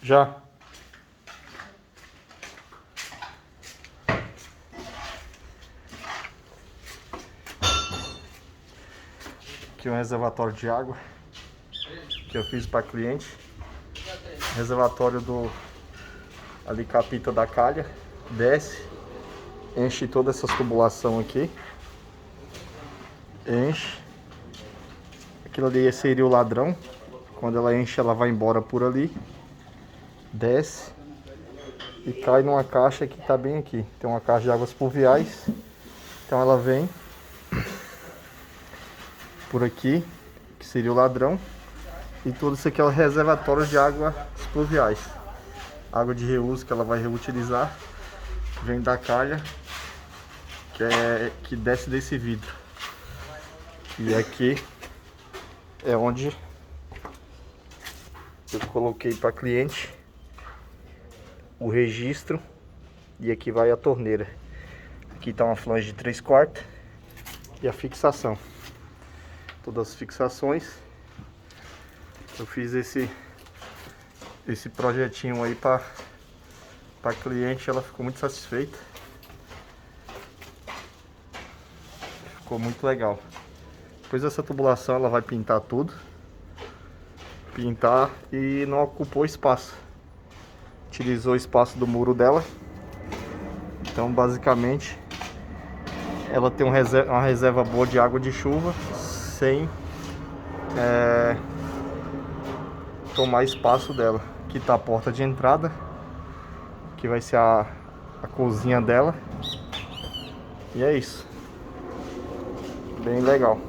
Já. Aqui é um reservatório de água que eu fiz para cliente. Reservatório do ali capita da calha. Desce, enche toda essa tubulação aqui. Enche. Aquilo ali seria o ladrão. Quando ela enche, ela vai embora por ali. Desce e cai numa caixa que tá bem aqui. Tem uma caixa de águas pluviais. Então ela vem por aqui, que seria o ladrão. E tudo isso aqui é o reservatório de águas pluviais. Água de reuso que ela vai reutilizar. Vem da calha, que desce desse vidro. E aqui é onde eu coloquei para cliente o registro. E aqui vai a torneira. Aqui está uma flange de 3/4 e a fixação. Todas as fixações. Eu fiz esse projetinho aí para cliente, ela ficou muito satisfeita. Ficou muito legal. Depois dessa tubulação ela vai pintar tudo. Pintar e não ocupou espaço. Utilizou o espaço do muro dela. Então basicamente ela tem uma reserva boa de água de chuva sem tomar espaço dela. Aqui tá a porta de entrada, que vai ser a cozinha dela. E é isso. Bem legal.